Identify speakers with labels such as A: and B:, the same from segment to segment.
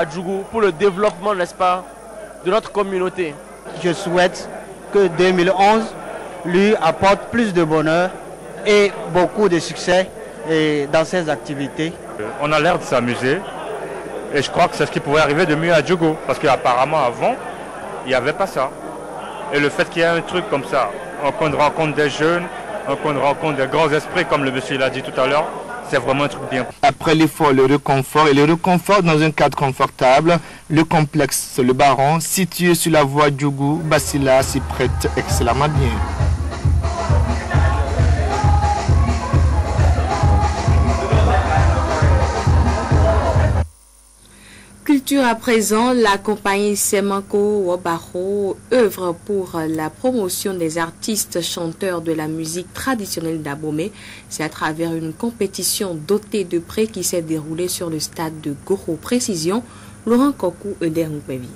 A: à Djougou pour le développement, n'est-ce pas, de notre communauté.
B: Je souhaite que 2011 lui apporte plus de bonheur et beaucoup de succès dans ses activités.
C: On a l'air de s'amuser et je crois que c'est ce qui pourrait arriver de mieux à Djougou parce qu'apparemment avant, il n'y avait pas ça. Et le fait qu'il y ait un truc comme ça, qu'on rencontre des jeunes, qu'on rencontre des grands esprits comme le monsieur l'a dit tout à l'heure, c'est vraiment un truc bien.
D: Après l'effort, le réconfort et le réconfort dans un cadre confortable, le complexe Le Baron, situé sur la voie Djougou, Basila s'y prête excellemment bien.
E: Culture à présent, la compagnie Semako Wabaro œuvre pour la promotion des artistes chanteurs de la musique traditionnelle d'Abomey. C'est à travers une compétition dotée de prix qui s'est déroulée sur le stade de Goro Précision. Laurent Kokou Eder Moupevi.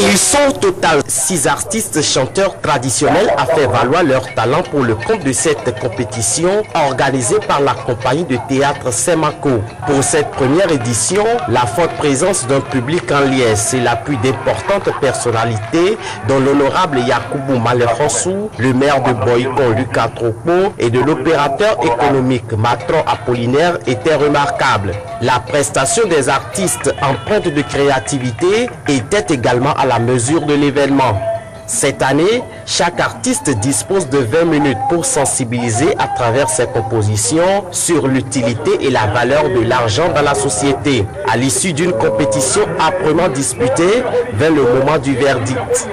F: Ils sont au total 6 artistes chanteurs traditionnels à faire valoir leur talent pour le compte de cette compétition organisée par la compagnie de théâtre Semako. Pour cette première édition, la forte présence d'un public en liesse et l'appui d'importantes personnalités dont l'honorable Yakubu Malerossou, le maire de Boycon Lucas Tropo et de l'opérateur économique Matron Apollinaire étaient remarquables. La prestation des artistes empreinte de créativité était également à la mesure de l'événement. Cette année, chaque artiste dispose de 20 minutes pour sensibiliser à travers ses compositions sur l'utilité et la valeur de l'argent dans la société. À l'issue d'une compétition âprement disputée, vint le moment du verdict.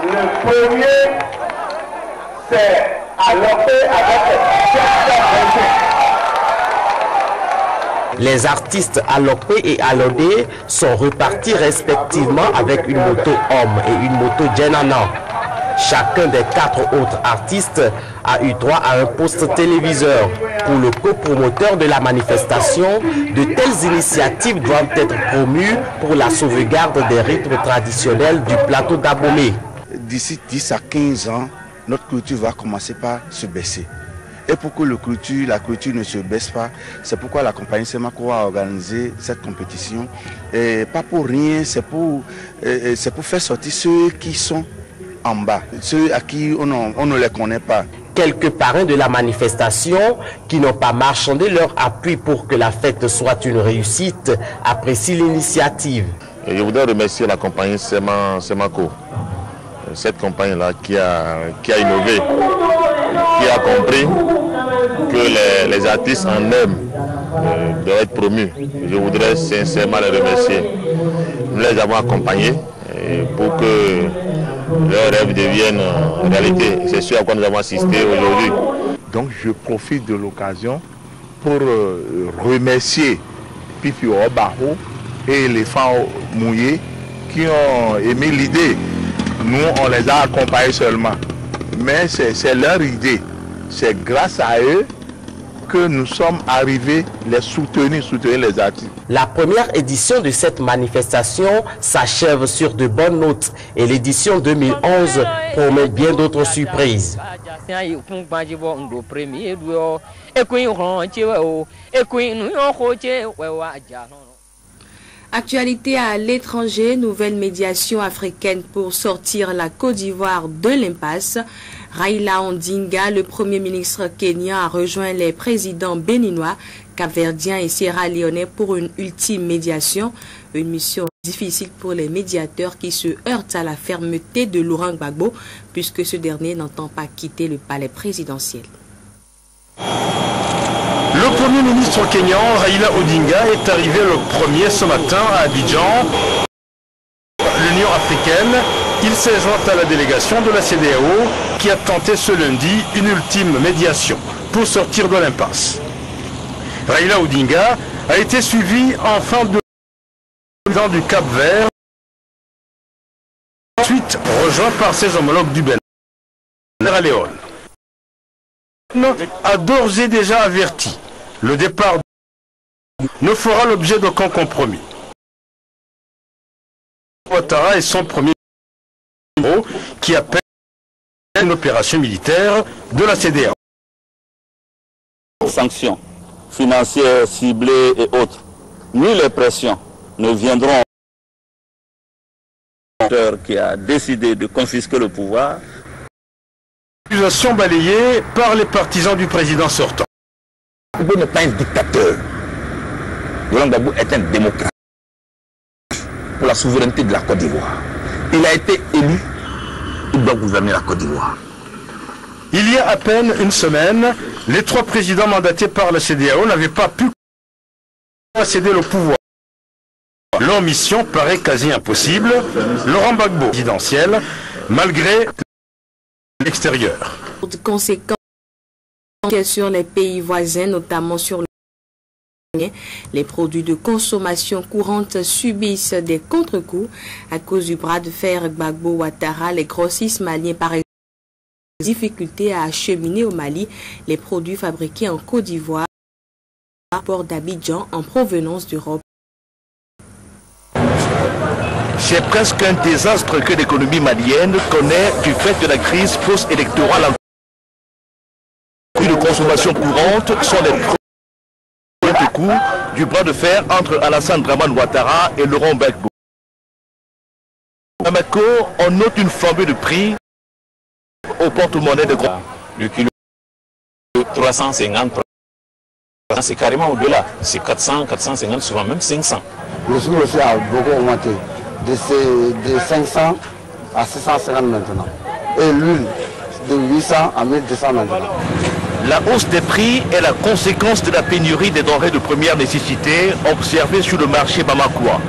G: Le premier, c'est Alopé avec
F: Les artistes Alopé et Alodé sont repartis respectivement avec une moto homme et une moto Djenana. Chacun des 4 autres artistes a eu droit à un poste téléviseur. Pour le copromoteur de la manifestation, de telles initiatives doivent être promues pour la sauvegarde des rythmes traditionnels du plateau d'Abomey.
H: D'ici 10 à 15 ans, notre culture va commencer par se baisser. Et pour que la culture ne se baisse pas, c'est pourquoi la compagnie Semako a organisé cette compétition. Et pas pour rien, c'est pour faire sortir ceux qui sont en bas, ceux à qui on ne les connaît pas.
F: Quelques parrains de la manifestation qui n'ont pas marchandé leur appui pour que la fête soit une réussite apprécient l'initiative.
I: Je voudrais remercier la compagnie Semako, cette compagnie-là qui a innové, qui a compris que les artistes en eux doivent être promus. Je voudrais sincèrement les remercier. Nous les avons accompagnés pour que leurs rêves deviennent réalité. C'est ce à quoi nous avons assisté aujourd'hui.
J: Donc je profite de l'occasion pour remercier Pipi Obaro et les femmes mouillées qui ont émis l'idée. Nous, on les a accompagnés seulement. Mais c'est leur idée. C'est grâce à eux que nous sommes arrivés les soutenir les artistes.
F: La première édition de cette manifestation s'achève sur de bonnes notes et l'édition 2011 promet bien d'autres surprises.
E: Actualité à l'étranger, nouvelle médiation africaine pour sortir la Côte d'Ivoire de l'impasse. Raila Odinga, le Premier ministre kenyan, a rejoint les présidents béninois, capverdiens et sierra-léonais pour une ultime médiation. Une mission difficile pour les médiateurs qui se heurtent à la fermeté de Laurent Gbagbo, puisque ce dernier n'entend pas quitter le palais présidentiel.
K: Le Premier ministre kenyan, Raila Odinga, est arrivé le 1er ce matin à Abidjan, l'Union africaine. Il s'est joint à la délégation de la CEDEAO qui a tenté ce lundi une ultime médiation pour sortir de l'impasse. Raila Odinga a été suivi en fin de président du Cap-Vert, ensuite rejoint par ses homologues du Bénin, Sierra Leone. A d'ores et déjà averti, le départ ne fera l'objet d'aucun compromis. Ouattara est son premier numéro qui appelle une opération militaire de la CEDEAO.
L: Sanctions financières ciblées et autres, ni les pressions ne viendront qui a décidé de confisquer le pouvoir.
K: Accusation balayée par les partisans du président sortant.
M: Gbagbo n'est pas un dictateur. Laurent Gbagbo est un démocrate pour la souveraineté de la Côte d'Ivoire. Il a été élu, il doit gouverner la Côte d'Ivoire.
K: Il y a à peine une semaine, les 3 présidents mandatés par la CEDEAO n'avaient pas pu céder le pouvoir. Leur mission paraît quasi impossible. Laurent Gbagbo présidentiel, malgré l'extérieur.
E: De conséquences sur les pays voisins, notamment sur le les produits de consommation courante subissent des contre-coups à cause du bras de fer Gbagbo-Ouattara. Les grossistes maliens par exemple ont des difficultés à acheminer au Mali les produits fabriqués en Côte d'Ivoire à port d'Abidjan en provenance d'Europe.
N: C'est presque un désastre que l'économie malienne connaît du fait de la crise post-électorale. Les produits de consommation courante sont les premiers coups du bras de fer entre Alassane Dramane Ouattara et Laurent Gbagbo. À Bamako, on note une flambée de prix au porte-monnaie de gros.
O: Le kilo 350, c'est carrément au-delà. C'est 400, 450, souvent même 500.
P: Le sucre aussi a beaucoup augmenté, de 500 à 650 maintenant. Et l'huile, de 800 à 1200 maintenant.
N: La hausse des prix est la conséquence de la pénurie des denrées de première nécessité observée sur le marché bamakois.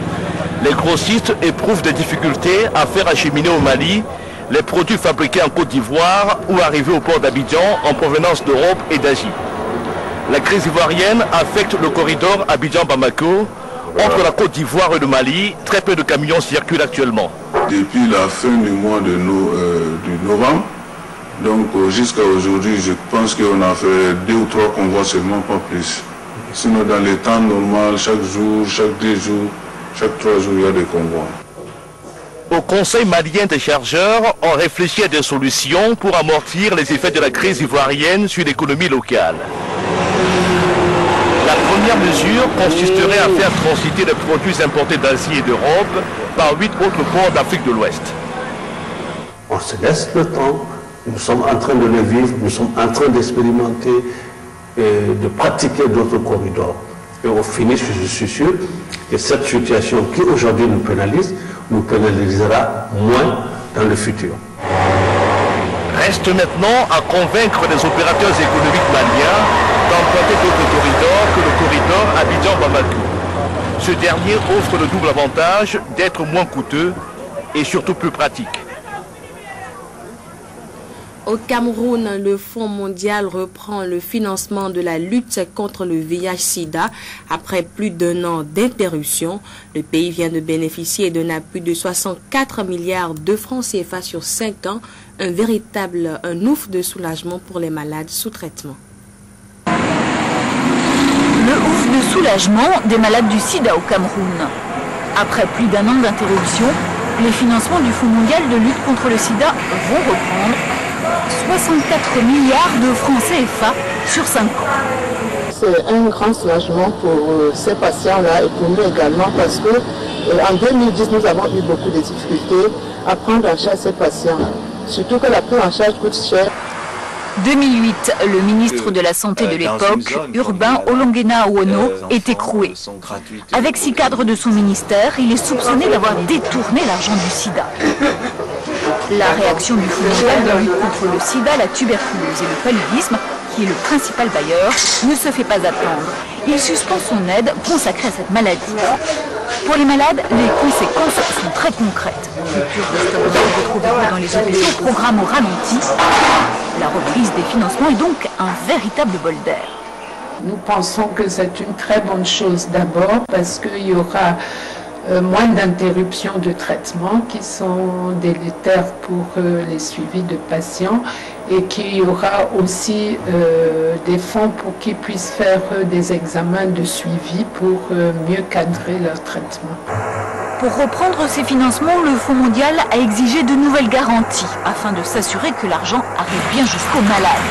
N: Les grossistes éprouvent des difficultés à faire acheminer au Mali les produits fabriqués en Côte d'Ivoire ou arrivés au port d'Abidjan en provenance d'Europe et d'Asie. La crise ivoirienne affecte le corridor Abidjan-Bamako. Entre la Côte d'Ivoire et le Mali, très peu de camions circulent actuellement.
Q: Depuis la fin du mois de novembre, donc jusqu'à aujourd'hui, je pense qu'on a fait 2 ou 3 convois seulement, pas plus. Sinon, dans les temps normaux, chaque jour, chaque 2 jours, chaque 3 jours, il y a des convois.
N: Au Conseil malien des chargeurs, on réfléchit à des solutions pour amortir les effets de la crise ivoirienne sur l'économie locale. La première mesure consisterait à faire transiter les produits importés d'Asie et d'Europe par 8 autres ports d'Afrique de l'Ouest.
R: On se laisse le temps, nous sommes en train de le vivre, nous sommes en train d'expérimenter et de pratiquer d'autres corridors. Et au finish, je suis sûr que cette situation qui aujourd'hui nous pénalisera moins dans le futur.
N: Reste maintenant à convaincre les opérateurs économiques maliens d'emprunter d'autres corridors que le corridor Abidjan-Bamako. Ce dernier offre le double avantage d'être moins coûteux et surtout plus pratique.
E: Au Cameroun, le Fonds mondial reprend le financement de la lutte contre le VIH-Sida après plus d'1 an d'interruption. Le pays vient de bénéficier d'un appui de 64 milliards de francs CFA sur 5 ans, un ouf de soulagement pour les malades sous traitement.
S: Le ouf de soulagement des malades du sida au Cameroun. Après plus d'1 an d'interruption, les financements du Fonds mondial de lutte contre le sida vont reprendre. 64 milliards de francs CFA sur 5 ans.
T: C'est un grand soulagement pour ces patients-là et pour nous également parce que en 2010, nous avons eu beaucoup de difficultés à prendre en charge ces patients. Surtout que la prise en charge coûte cher.
S: 2008, le ministre de la Santé de l'époque, Urbain Olonguena Awono, est écroué. Avec 6 cadres de son ministère, il est soupçonné d'avoir détourné l'argent du sida. La réaction du Fonds mondial de lutte contre le sida, la tuberculose et le paludisme, qui est le principal bailleur, ne se fait pas attendre. Il suspend son aide consacrée à cette maladie. Pour les malades, les conséquences sont très concrètes. Rupture de stock d'antirétroviraux dans les hôpitaux, programme au ralenti. La reprise des financements est donc un véritable bol d'air.
U: Nous pensons que c'est une très bonne chose d'abord parce qu'il y aura moins d'interruptions de traitement qui sont délétères pour les suivis de patients et qu'il y aura aussi des fonds pour qu'ils puissent faire des examens de suivi pour mieux cadrer leur traitement.
S: Pour reprendre ces financements, le Fonds mondial a exigé de nouvelles garanties afin de s'assurer que l'argent arrive bien jusqu'aux malades.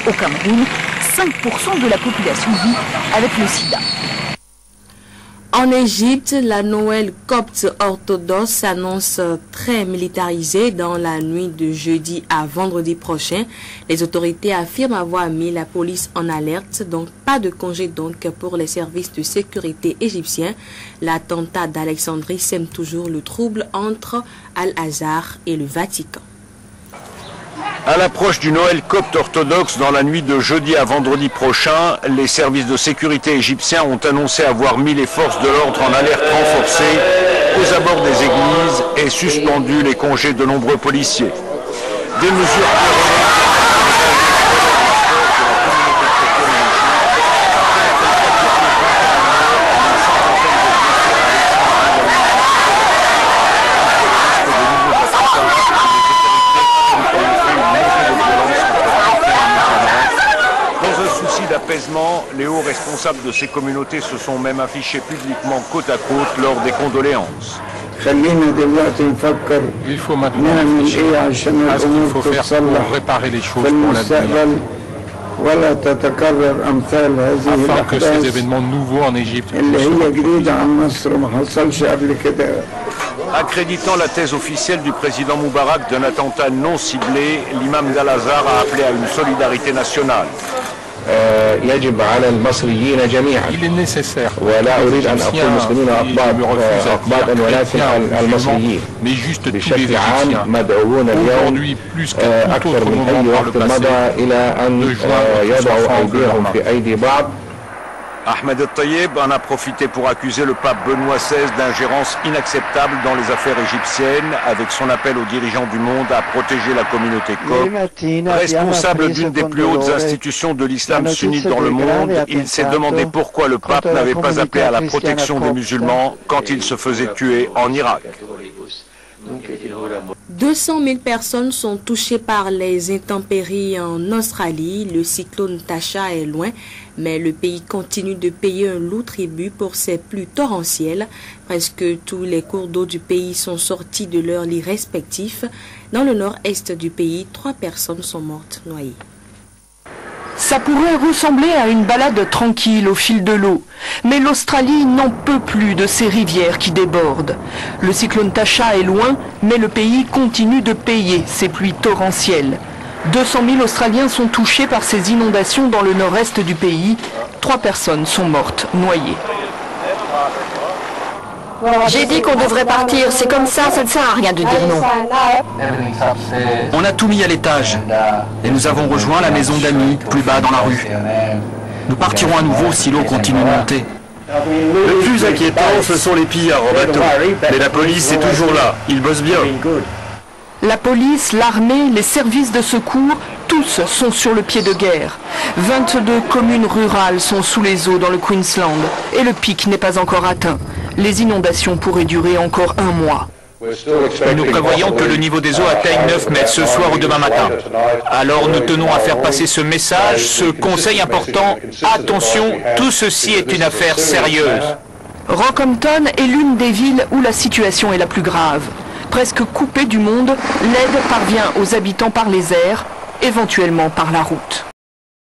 S: Au Cameroun, 5% de la population vit avec le sida.
E: En Égypte, la Noël copte orthodoxe s'annonce très militarisée dans la nuit de jeudi à vendredi prochain. Les autorités affirment avoir mis la police en alerte, donc pas de congé pour les services de sécurité égyptiens. L'attentat d'Alexandrie sème toujours le trouble entre Al-Azhar et le Vatican.
K: À l'approche du Noël copte orthodoxe dans la nuit de jeudi à vendredi prochain, les services de sécurité égyptiens ont annoncé avoir mis les forces de l'ordre en alerte renforcée aux abords des églises et suspendu les congés de nombreux policiers. Des mesures les hauts responsables de ces communautés se sont même affichés publiquement côte à côte lors des condoléances.
A: Il faut maintenant réfléchir à ce qu'il faut faire pour réparer les choses pour l'avenir, afin que ces événements nouveaux en Égypte
K: Accréditant la thèse officielle du président Moubarak d'un attentat non ciblé, l'imam d'Al-Azhar a appelé à une solidarité nationale.
A: Il est nécessaire que les Égyptiens, je me refuse à dire chrétiens ou musulmans, mais juste tous les Égyptiens, aujourd'hui plus qu'à tout autre moment par le passé, de joindre tous ensemble leurs mains.
K: Ahmed El-Tayeb en a profité pour accuser le pape Benoît XVI d'ingérence inacceptable dans les affaires égyptiennes, avec son appel aux dirigeants du monde à protéger la communauté copte. Responsable d'une des plus hautes institutions de l'islam sunnite dans le monde, il s'est demandé pourquoi le pape n'avait pas appelé à la protection des musulmans quand il se faisait tuer en Irak.
E: 200 000 personnes sont touchées par les intempéries en Australie. Le cyclone Tasha est loin, mais le pays continue de payer un lourd tribut pour ses pluies torrentielles. Presque tous les cours d'eau du pays sont sortis de leurs lits respectifs. Dans le nord-est du pays, 3 personnes sont mortes noyées.
V: Ça pourrait ressembler à une balade tranquille au fil de l'eau, mais l'Australie n'en peut plus de ces rivières qui débordent. Le cyclone Tasha est loin, mais le pays continue de payer ces pluies torrentielles. 200 000 Australiens sont touchés par ces inondations dans le nord-est du pays. 3 personnes sont mortes noyées.
W: J'ai dit qu'on devrait partir, c'est comme ça ne sert à rien de dire non.
X: On a tout mis à l'étage et nous avons rejoint la maison d'amis plus bas dans la rue. Nous partirons à nouveau si l'eau continue de monter.
K: Le plus inquiétant, ce sont les pillards en bateau. Mais la police est toujours là, ils bossent bien.
V: La police, l'armée, les services de secours, tous sont sur le pied de guerre. 22 communes rurales sont sous les eaux dans le Queensland et le pic n'est pas encore atteint. Les inondations pourraient durer encore 1 mois.
X: Nous prévoyons que le niveau des eaux atteigne 9 mètres ce soir ou demain matin. Alors nous tenons à faire passer ce message, ce conseil important. Attention, tout ceci est une affaire sérieuse.
V: Rockhampton est l'une des villes où la situation est la plus grave. Presque coupée du monde, l'aide parvient aux habitants par les airs, éventuellement par la route.